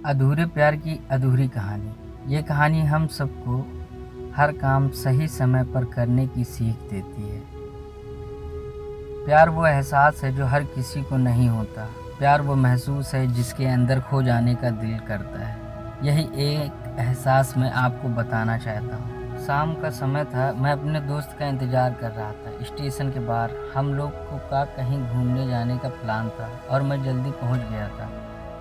अधूरे प्यार की अधूरी कहानी। ये कहानी हम सबको हर काम सही समय पर करने की सीख देती है। प्यार वो एहसास है जो हर किसी को नहीं होता। प्यार वो महसूस है जिसके अंदर खो जाने का दिल करता है। यही एक एहसास मैं आपको बताना चाहता हूँ। शाम का समय था, मैं अपने दोस्त का इंतज़ार कर रहा था। स्टेशन के बाहर हम लोग का कहीं घूमने जाने का प्लान था और मैं जल्दी पहुँच गया था।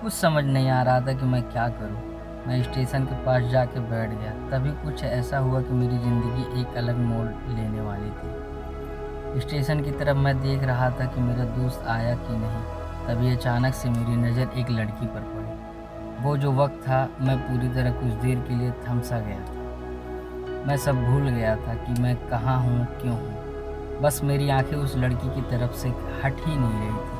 कुछ समझ नहीं आ रहा था कि मैं क्या करूं। मैं स्टेशन के पास जाके बैठ गया। तभी कुछ ऐसा हुआ कि मेरी ज़िंदगी एक अलग मोड़ लेने वाली थी। स्टेशन की तरफ मैं देख रहा था कि मेरा दोस्त आया कि नहीं। तभी अचानक से मेरी नज़र एक लड़की पर पड़ी। वो जो वक्त था, मैं पूरी तरह कुछ देर के लिए थम सा गया था। मैं सब भूल गया था कि मैं कहाँ हूँ, क्यों हूँ। बस मेरी आंखें उस लड़की की तरफ से हट ही नहीं रही थी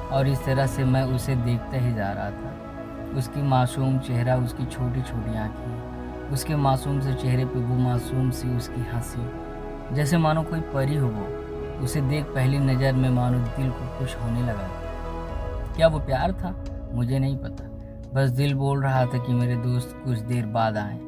और इस तरह से मैं उसे देखता ही जा रहा था। उसकी मासूम चेहरा, उसकी छोटी छोटी आँखें, उसके मासूम से चेहरे पे वो मासूम सी उसकी हंसी, जैसे मानो कोई परी हो वो। उसे देख पहली नज़र में मानो दिल को खुश होने लगा। क्या वो प्यार था? मुझे नहीं पता। बस दिल बोल रहा था कि मेरे दोस्त कुछ देर बाद आए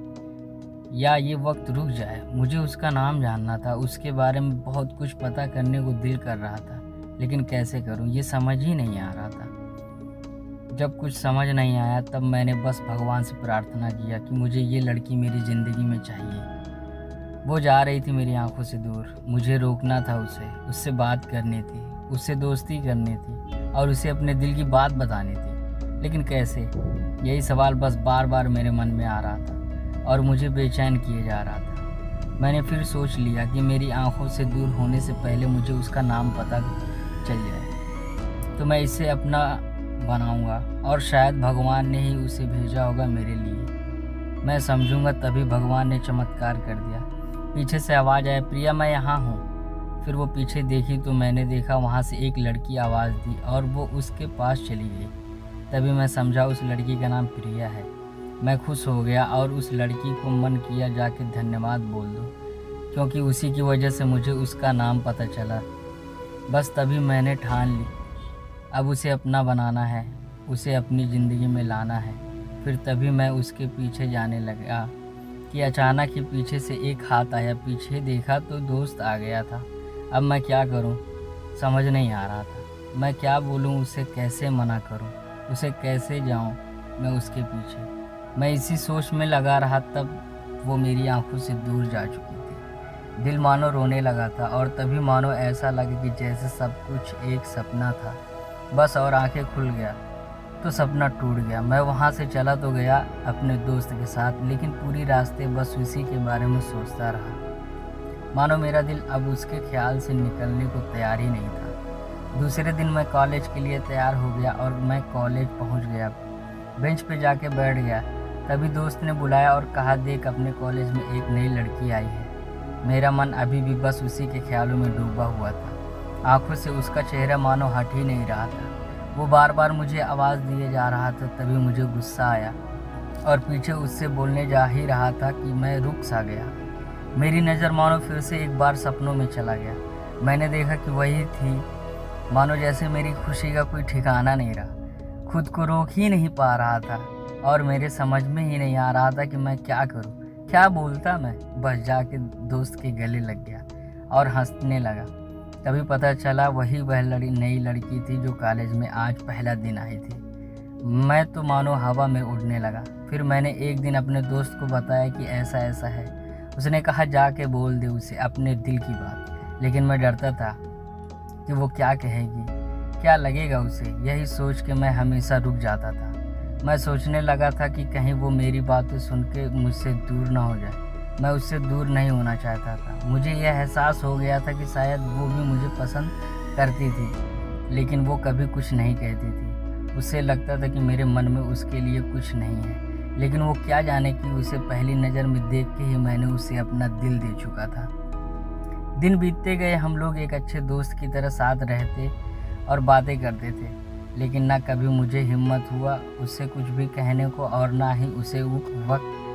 या ये वक्त रुक जाए। मुझे उसका नाम जानना था, उसके बारे में बहुत कुछ पता करने को दिल कर रहा था, लेकिन कैसे करूं ये समझ ही नहीं आ रहा था। जब कुछ समझ नहीं आया तब मैंने बस भगवान से प्रार्थना किया कि मुझे ये लड़की मेरी ज़िंदगी में चाहिए। वो जा रही थी मेरी आंखों से दूर। मुझे रोकना था उसे, उससे बात करनी थी, उससे दोस्ती करनी थी और उसे अपने दिल की बात बतानी थी, लेकिन कैसे? यही सवाल बस बार बार मेरे मन में आ रहा था और मुझे बेचैन किए जा रहा था। मैंने फिर सोच लिया कि मेरी आंखों से दूर होने से पहले मुझे उसका नाम पता चल जाए तो मैं इसे अपना बनाऊंगा और शायद भगवान ने ही उसे भेजा होगा मेरे लिए। मैं समझूंगा तभी भगवान ने चमत्कार कर दिया। पीछे से आवाज़ आया, प्रिया मैं यहाँ हूँ। फिर वो पीछे देखी तो मैंने देखा वहाँ से एक लड़की आवाज़ दी और वो उसके पास चली गई। तभी मैं समझा उस लड़की का नाम प्रिया है। मैं खुश हो गया और उस लड़की को मन किया जाके धन्यवाद बोल दूँ, क्योंकि उसी की वजह से मुझे उसका नाम पता चला। बस तभी मैंने ठान ली, अब उसे अपना बनाना है, उसे अपनी ज़िंदगी में लाना है। फिर तभी मैं उसके पीछे जाने लगा कि अचानक ही पीछे से एक हाथ आया। पीछे देखा तो दोस्त आ गया था। अब मैं क्या करूं, समझ नहीं आ रहा था। मैं क्या बोलूं, उसे कैसे मना करूं, उसे कैसे जाऊं मैं उसके पीछे। मैं इसी सोच में लगा रहा, तब वो मेरी आंखों से दूर जा चुकी थी। दिल मानो रोने लगा था और तभी मानो ऐसा लगा कि जैसे सब कुछ एक सपना था बस, और आंखें खुल गया तो सपना टूट गया। मैं वहाँ से चला तो गया अपने दोस्त के साथ, लेकिन पूरी रास्ते बस उसी के बारे में सोचता रहा। मानो मेरा दिल अब उसके ख्याल से निकलने को तैयार ही नहीं था। दूसरे दिन मैं कॉलेज के लिए तैयार हो गया और मैं कॉलेज पहुँच गया। बेंच पे जाके बैठ गया। तभी दोस्त ने बुलाया और कहा, देख अपने कॉलेज में एक नई लड़की आई है। मेरा मन अभी भी बस उसी के ख्यालों में डूबा हुआ था। आंखों से उसका चेहरा मानो हट ही नहीं रहा था। वो बार बार मुझे आवाज़ दिए जा रहा था। तभी मुझे गुस्सा आया और पीछे उससे बोलने जा ही रहा था कि मैं रुक सा गया। मेरी नज़र मानो फिर से एक बार सपनों में चला गया। मैंने देखा कि वही थी। मानो जैसे मेरी खुशी का कोई ठिकाना नहीं रहा। खुद को रोक ही नहीं पा रहा था और मेरे समझ में ही नहीं आ रहा था कि मैं क्या करूं, क्या बोलता। मैं बस जाके दोस्त के गले लग गया और हंसने लगा। तभी पता चला वही वह नई लड़की थी जो कॉलेज में आज पहला दिन आई थी। मैं तो मानो हवा में उड़ने लगा। फिर मैंने एक दिन अपने दोस्त को बताया कि ऐसा ऐसा है। उसने कहा जाके बोल दे उसे अपने दिल की बात, लेकिन मैं डरता था कि वो क्या कहेगी, क्या लगेगा उसे। यही सोच के मैं हमेशा रुक जाता था। मैं सोचने लगा था कि कहीं वो मेरी बातें सुन के मुझसे दूर ना हो जाए। मैं उससे दूर नहीं होना चाहता था। मुझे यह एहसास हो गया था कि शायद वो भी मुझे पसंद करती थी, लेकिन वो कभी कुछ नहीं कहती थी। उससे लगता था कि मेरे मन में उसके लिए कुछ नहीं है, लेकिन वो क्या जाने कि उसे पहली नज़र में देख के ही मैंने उसे अपना दिल दे चुका था। दिन बीतते गए, हम लोग एक अच्छे दोस्त की तरह साथ रहते और बातें करते थे, लेकिन ना कभी मुझे हिम्मत हुआ उससे कुछ भी कहने को और ना ही उसे वक्त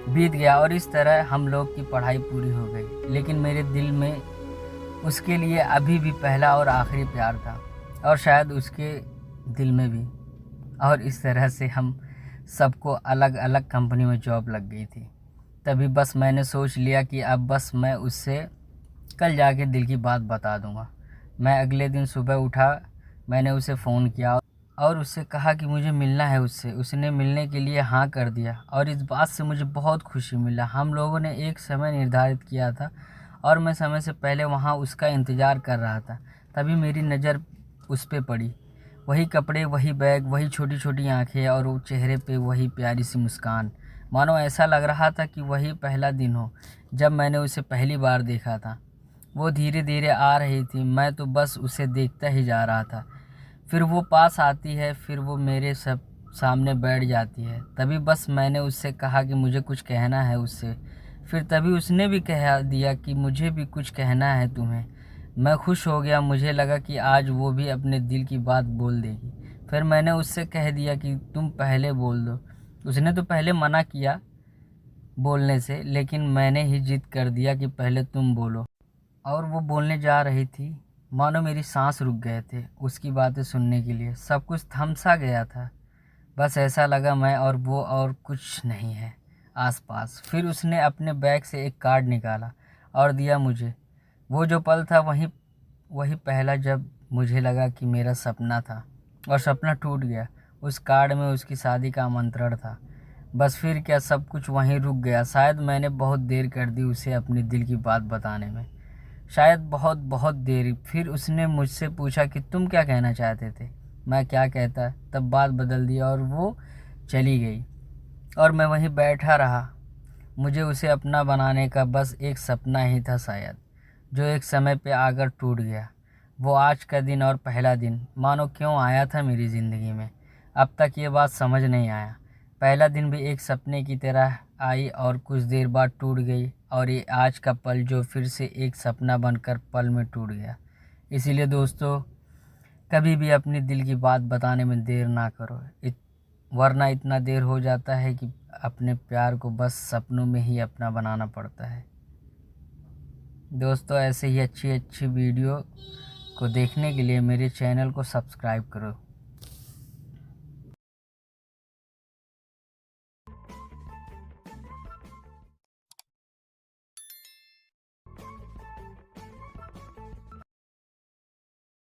बीत गया और इस तरह हम लोग की पढ़ाई पूरी हो गई। लेकिन मेरे दिल में उसके लिए अभी भी पहला और आखिरी प्यार था और शायद उसके दिल में भी। और इस तरह से हम सबको अलग अलग कंपनी में जॉब लग गई थी। तभी बस मैंने सोच लिया कि अब बस मैं उससे कल जाके दिल की बात बता दूंगा। मैं अगले दिन सुबह उठा, मैंने उसे फ़ोन किया और उससे कहा कि मुझे मिलना है उससे। उसने मिलने के लिए हाँ कर दिया और इस बात से मुझे बहुत खुशी मिला। हम लोगों ने एक समय निर्धारित किया था और मैं समय से पहले वहाँ उसका इंतज़ार कर रहा था। तभी मेरी नज़र उस पर पड़ी। वही कपड़े, वही बैग, वही छोटी छोटी आँखें और वो चेहरे पे वही प्यारी सी मुस्कान। मानो ऐसा लग रहा था कि वही पहला दिन हो जब मैंने उसे पहली बार देखा था। वो धीरे धीरे आ रही थी, मैं तो बस उसे देखता ही जा रहा था। फिर वो पास आती है, फिर वो मेरे सब सामने बैठ जाती है। तभी बस मैंने उससे कहा कि मुझे कुछ कहना है उससे। फिर तभी उसने भी कह दिया कि मुझे भी कुछ कहना है तुम्हें। मैं खुश हो गया, मुझे लगा कि आज वो भी अपने दिल की बात बोल देगी। फिर मैंने उससे कह दिया कि तुम पहले बोल दो। उसने तो पहले मना किया बोलने से, लेकिन मैंने ही जिद कर दिया कि पहले तुम बोलो। और वो बोलने जा रही थी, मानो मेरी सांस रुक गए थे उसकी बातें सुनने के लिए। सब कुछ थम सा गया था। बस ऐसा लगा मैं और वो और कुछ नहीं है आसपास। फिर उसने अपने बैग से एक कार्ड निकाला और दिया मुझे। वो जो पल था वही वही पहला जब मुझे लगा कि मेरा सपना था और सपना टूट गया। उस कार्ड में उसकी शादी का आमंत्रण था। बस फिर क्या, सब कुछ वहीं रुक गया। शायद मैंने बहुत देर कर दी उसे अपनी दिल की बात बताने में, शायद बहुत बहुत देर। फिर उसने मुझसे पूछा कि तुम क्या कहना चाहते थे। मैं क्या कहता, तब बात बदल दी और वो चली गई और मैं वहीं बैठा रहा। मुझे उसे अपना बनाने का बस एक सपना ही था शायद, जो एक समय पे आकर टूट गया। वो आज का दिन और पहला दिन मानो क्यों आया था मेरी ज़िंदगी में, अब तक ये बात समझ नहीं आया। पहला दिन भी एक सपने की तरह आई और कुछ देर बाद टूट गई, और ये आज का पल जो फिर से एक सपना बनकर पल में टूट गया। इसीलिए दोस्तों, कभी भी अपनी दिल की बात बताने में देर ना करो, वरना इतना देर हो जाता है कि अपने प्यार को बस सपनों में ही अपना बनाना पड़ता है। दोस्तों, ऐसे ही अच्छी अच्छी वीडियो को देखने के लिए मेरे चैनल को सब्सक्राइब करो।